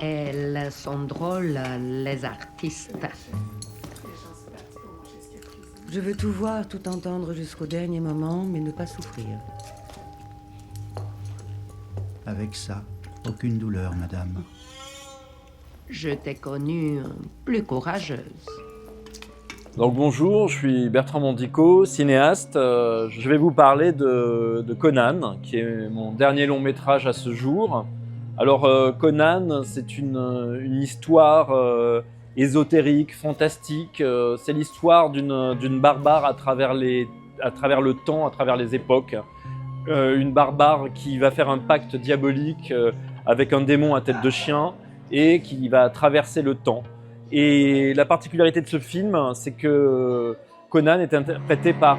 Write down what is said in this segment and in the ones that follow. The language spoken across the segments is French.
Elles sont drôles, les artistes. Je veux tout voir, tout entendre jusqu'au dernier moment, mais ne pas souffrir. Avec ça, aucune douleur, madame. Je t'ai connue plus courageuse. Donc bonjour, je suis Bertrand Mandico, cinéaste. Je vais vous parler de Conan, qui est mon dernier long métrage à ce jour. Alors Conan, c'est une histoire ésotérique, fantastique. C'est l'histoire d'une barbare à travers le temps, à travers les époques. Une barbare qui va faire un pacte diabolique avec un démon à tête de chien et qui va traverser le temps. Et la particularité de ce film, c'est que Conan est interprété par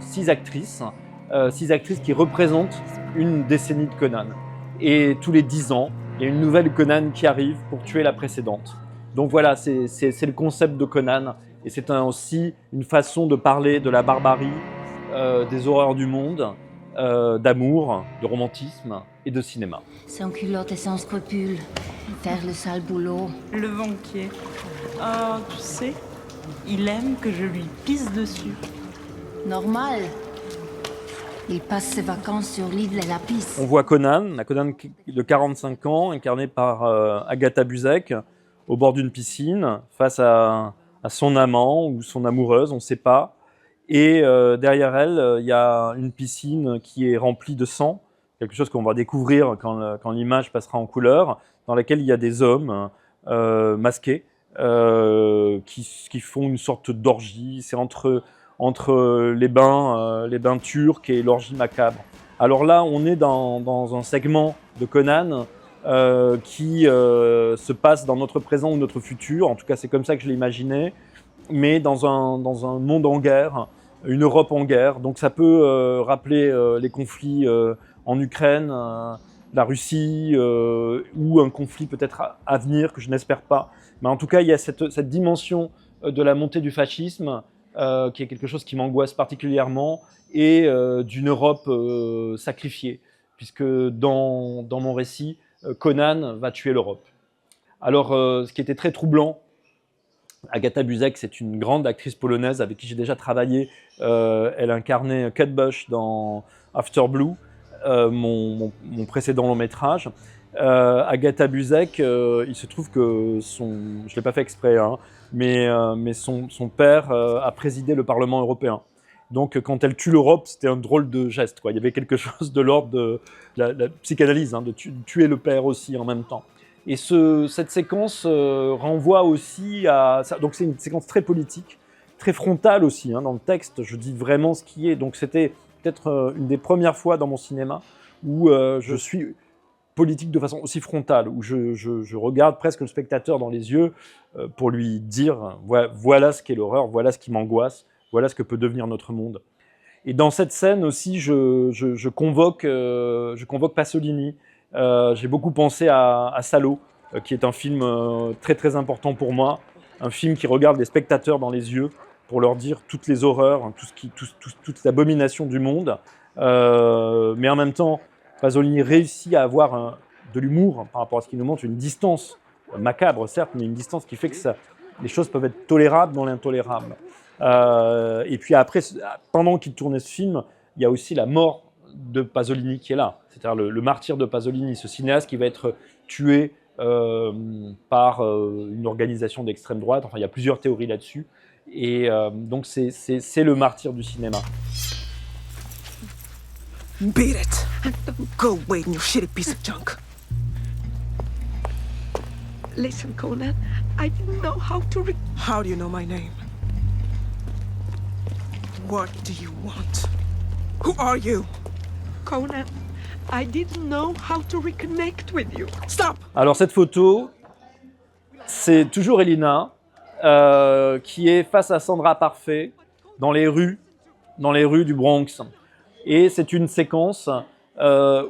6 actrices qui représentent une décennie de Conan. Et tous les 10 ans, il y a une nouvelle Conan qui arrive pour tuer la précédente. Donc voilà, c'est le concept de Conan. Et c'est aussi une façon de parler de la barbarie, des horreurs du monde, d'amour, de romantisme et de cinéma. Sans culotte et sans scrupules, faire le sale boulot. Le banquier. Oh, tu sais, il aime que je lui pisse dessus. Normal. Il passe ses vacances sur l'île de la pisse. On voit Conan de 45 ans, incarné par Agatha Buzek, au bord d'une piscine, face à son amant ou son amoureuse, on ne sait pas. Et derrière elle, il y a une piscine qui est remplie de sang, quelque chose qu'on va découvrir quand l'image passera en couleur, dans laquelle il y a des hommes masqués qui font une sorte d'orgie. C'est entre les bains turcs et l'orgie macabre. Alors là, on est dans un segment de Conan qui se passe dans notre présent ou notre futur. En tout cas, c'est comme ça que je l'ai imaginé, mais dans un monde en guerre, une Europe en guerre. Donc ça peut rappeler les conflits en Ukraine, la Russie, ou un conflit peut-être à venir, que je n'espère pas. Mais en tout cas, il y a cette dimension de la montée du fascisme, qui est quelque chose qui m'angoisse particulièrement, et d'une Europe sacrifiée, puisque dans mon récit, Conan va tuer l'Europe. Alors, ce qui était très troublant, Agatha Buzek, c'est une grande actrice polonaise avec qui j'ai déjà travaillé. Elle incarnait Kate Bush dans After Blue, mon précédent long métrage. Agatha Buzek, il se trouve que je ne l'ai pas fait exprès, hein, mais son père a présidé le Parlement européen. Donc quand elle tue l'Europe, c'était un drôle de geste, quoi. Il y avait quelque chose de l'ordre de la psychanalyse, hein, de tuer le père aussi en même temps. Et cette séquence renvoie aussi à... Donc c'est une séquence très politique, très frontale aussi, hein, dans le texte, je dis vraiment ce qui est. Donc c'était peut-être une des premières fois dans mon cinéma où je suis politique de façon aussi frontale, où je regarde presque le spectateur dans les yeux pour lui dire voilà ce qu'est l'horreur, voilà ce qui m'angoisse, voilà ce que peut devenir notre monde. Et dans cette scène aussi, je convoque Pasolini. J'ai beaucoup pensé à Salo, qui est un film très très important pour moi, un film qui regarde les spectateurs dans les yeux pour leur dire toutes les horreurs, toute l'abomination du monde, mais en même temps, Pasolini réussit à avoir de l'humour par rapport à ce qu'il nous montre, une distance macabre certes, mais une distance qui fait que les choses peuvent être tolérables dans l'intolérable. Et puis après, pendant qu'il tournait ce film, il y a aussi la mort de Pasolini qui est là, c'est-à-dire le martyr de Pasolini, ce cinéaste qui va être tué par une organisation d'extrême droite. Enfin, il y a plusieurs théories là-dessus, et donc c'est le martyr du cinéma. Beat it. Go away, you shitty piece of junk. Listen, Conan, I didn't know how to How do you know my name? What do you want? Who are you? Conan, I didn't know how to reconnect with you. Stop! Alors cette photo, c'est toujours Elina qui est face à Sandra Parfait dans les rues du Bronx. Et c'est une séquence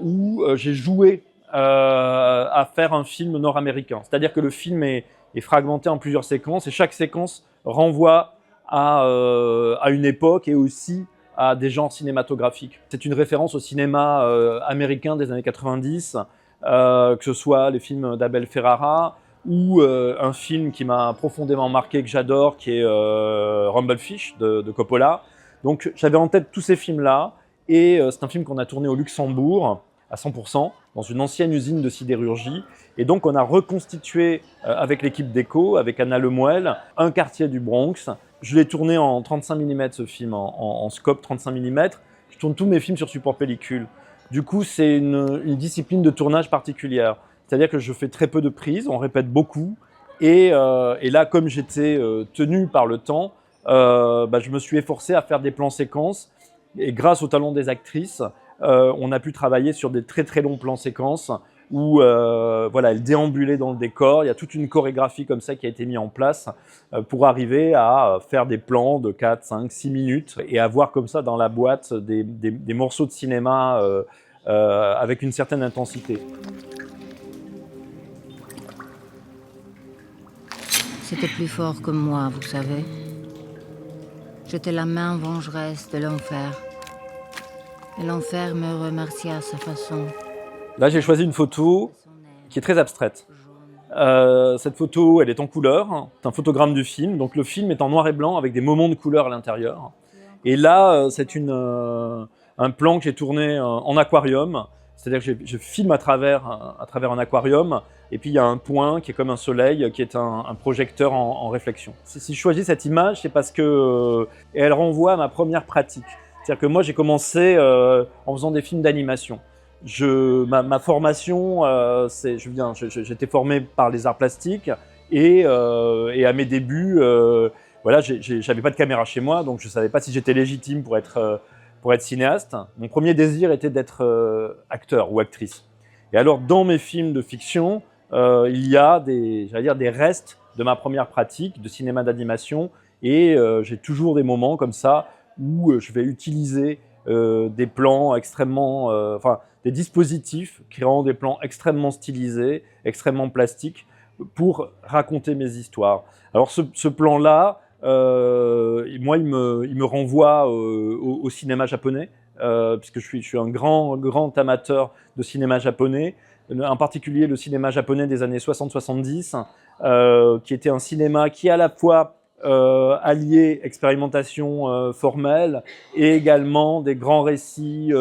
où j'ai joué à faire un film nord-américain. C'est-à-dire que le film est fragmenté en plusieurs séquences et chaque séquence renvoie à une époque et aussi à des genres cinématographiques. C'est une référence au cinéma américain des années 90, que ce soit les films d'Abel Ferrara ou un film qui m'a profondément marqué, que j'adore, qui est Rumblefish de Coppola. Donc j'avais en tête tous ces films-là, et c'est un film qu'on a tourné au Luxembourg, à 100%, dans une ancienne usine de sidérurgie. Et donc on a reconstitué avec l'équipe d'Echo, avec Anna Lemuel, un quartier du Bronx. Je l'ai tourné en 35 mm, ce film, en scope 35 mm. Je tourne tous mes films sur support pellicule. Du coup, c'est une discipline de tournage particulière. C'est-à-dire que je fais très peu de prises, on répète beaucoup. Et là, comme j'étais tenu par le temps, je me suis efforcé à faire des plans séquences. Et grâce au talent des actrices, on a pu travailler sur des très très longs plans séquences où elles déambulaient dans le décor. Il y a toute une chorégraphie comme ça qui a été mise en place pour arriver à faire des plans de 4, 5, 6 minutes et avoir comme ça dans la boîte des morceaux de cinéma avec une certaine intensité. C'était plus fort que moi, vous savez. J'étais la main vengeresse de l'enfer. Et l'enfer me remercia à sa façon. Là, j'ai choisi une photo qui est très abstraite. Cette photo, elle est en couleur. C'est un photogramme du film. Donc le film est en noir et blanc avec des moments de couleur à l'intérieur. Et là, c'est un plan que j'ai tourné en aquarium. C'est-à-dire que je filme à travers un aquarium. Et puis il y a un point qui est comme un soleil, qui est un projecteur en réflexion. Si je choisis cette image, c'est parce que elle renvoie à ma première pratique. C'est-à-dire que moi, j'ai commencé en faisant des films d'animation. Ma formation, j'étais formé par les arts plastiques et à mes débuts, j'avais pas de caméra chez moi, donc je savais pas si j'étais légitime pour être cinéaste. Mon premier désir était d'être acteur ou actrice. Et alors, dans mes films de fiction, il y a des restes de ma première pratique de cinéma d'animation, et j'ai toujours des moments comme ça où je vais utiliser des plans extrêmement, des dispositifs qui rendent des plans extrêmement stylisés, extrêmement plastiques, pour raconter mes histoires. Alors ce plan-là, moi, il me renvoie au cinéma japonais, puisque je suis un grand amateur de cinéma japonais, en particulier le cinéma japonais des années 60-70, qui était un cinéma qui à la fois allier expérimentation formelle et également des grands récits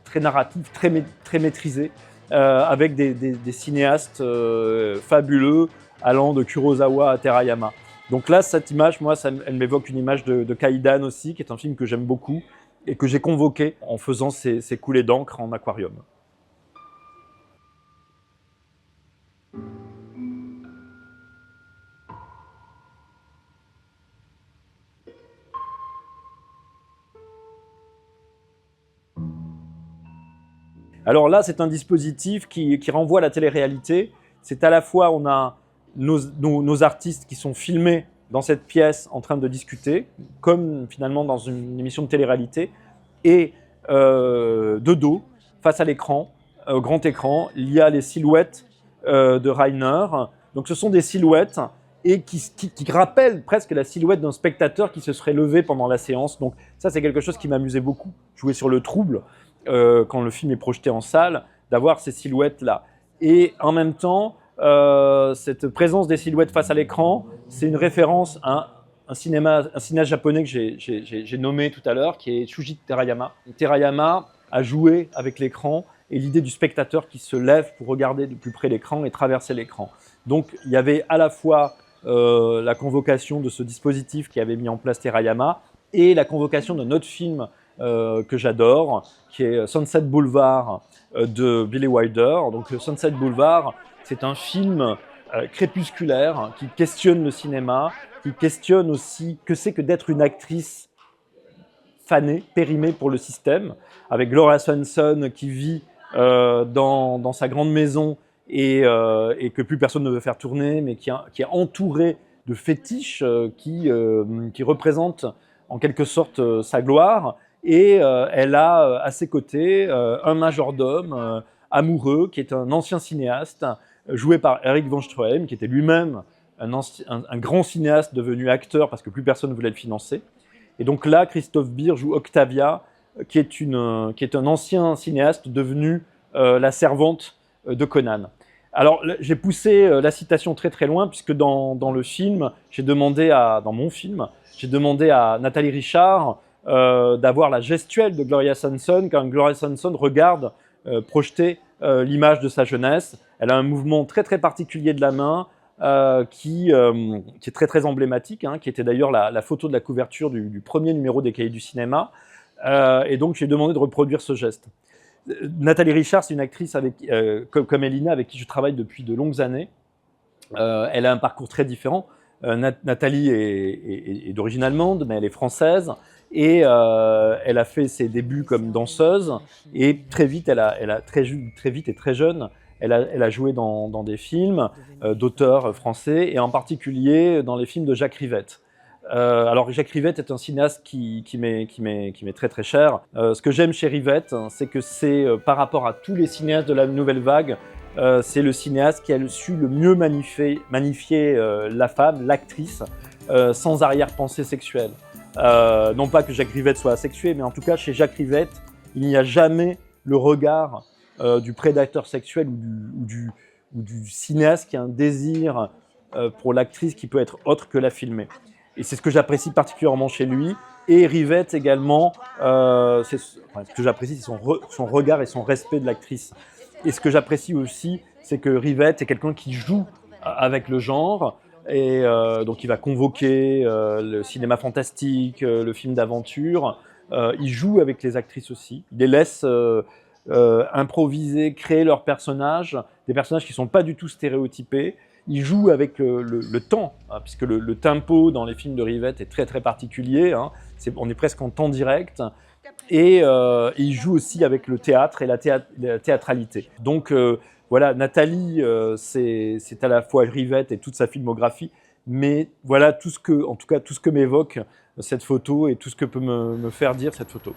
très narratifs, très maîtrisés, avec des cinéastes fabuleux allant de Kurosawa à Terayama. Donc là, cette image, moi, elle m'évoque une image de Kaidan aussi, qui est un film que j'aime beaucoup et que j'ai convoqué en faisant ces coulées d'encre en aquarium. Alors là, c'est un dispositif qui renvoie à la télé-réalité. C'est à la fois, on a nos artistes qui sont filmés dans cette pièce en train de discuter, comme finalement dans une émission de télé-réalité, et de dos, face à l'écran, au grand écran, il y a les silhouettes de Reiner. Donc ce sont des silhouettes et qui rappellent presque la silhouette d'un spectateur qui se serait levé pendant la séance. Donc ça, c'est quelque chose qui m'amusait beaucoup, jouer sur le trouble, quand le film est projeté en salle, d'avoir ces silhouettes-là. Et en même temps, cette présence des silhouettes face à l'écran, c'est une référence à un cinéaste japonais que j'ai nommé tout à l'heure, qui est Shuji Terayama. Terayama a joué avec l'écran et l'idée du spectateur qui se lève pour regarder de plus près l'écran et traverser l'écran. Donc il y avait à la fois la convocation de ce dispositif qui avait mis en place Terayama et la convocation d'un autre film que j'adore, qui est Sunset Boulevard de Billy Wilder. Donc Sunset Boulevard, c'est un film crépusculaire qui questionne le cinéma, qui questionne aussi que c'est que d'être une actrice fanée, périmée pour le système, avec Gloria Swanson qui vit dans sa grande maison et que plus personne ne veut faire tourner, mais qui est entourée de fétiches qui représentent en quelque sorte sa gloire. Et elle a à ses côtés un majordome amoureux qui est un ancien cinéaste joué par Eric von Stroheim, qui était lui-même un grand cinéaste devenu acteur parce que plus personne ne voulait le financer. Et donc là, Christophe Beer joue Octavia, qui est un ancien cinéaste devenu la servante de Conan. Alors, j'ai poussé la citation très très loin, puisque dans le film, dans mon film, j'ai demandé à Nathalie Richard d'avoir la gestuelle de Gloria Swanson quand Gloria Swanson regarde projeter l'image de sa jeunesse. Elle a un mouvement très très particulier de la main qui est très très emblématique, hein, qui était d'ailleurs la photo de la couverture du premier numéro des Cahiers du cinéma. Et donc j'ai demandé de reproduire ce geste. Nathalie Richard, c'est une actrice comme Elina, avec qui je travaille depuis de longues années. Elle a un parcours très différent. Nathalie est d'origine allemande, mais elle est française. Et elle a fait ses débuts comme danseuse. Et très vite, très vite et très jeune, elle a joué dans des films d'auteurs français, et en particulier dans les films de Jacques Rivette. Alors Jacques Rivette est un cinéaste qui m'est très très cher. Ce que j'aime chez Rivette, c'est que c'est par rapport à tous les cinéastes de la nouvelle vague, c'est le cinéaste qui a su le mieux magnifier la femme, l'actrice, sans arrière-pensée sexuelle. Non pas que Jacques Rivette soit asexué, mais en tout cas chez Jacques Rivette, il n'y a jamais le regard du prédateur sexuel ou du cinéaste qui a un désir pour l'actrice qui peut être autre que la filmer. Et c'est ce que j'apprécie particulièrement chez lui. Et Rivette également, ce que j'apprécie, c'est son regard et son respect de l'actrice. Et ce que j'apprécie aussi, c'est que Rivette est quelqu'un qui joue avec le genre. Et donc il va convoquer le cinéma fantastique, le film d'aventure. Il joue avec les actrices aussi. Il les laisse improviser, créer leurs personnages, des personnages qui ne sont pas du tout stéréotypés. Il joue avec le temps, hein, puisque le tempo dans les films de Rivette est très très particulier. Hein. On est presque en temps direct. Et il joue aussi avec le théâtre et la théâtralité. Donc voilà, Nathalie, c'est à la fois Rivette et toute sa filmographie, mais voilà tout ce que m'évoque cette photo et tout ce que peut me faire dire cette photo.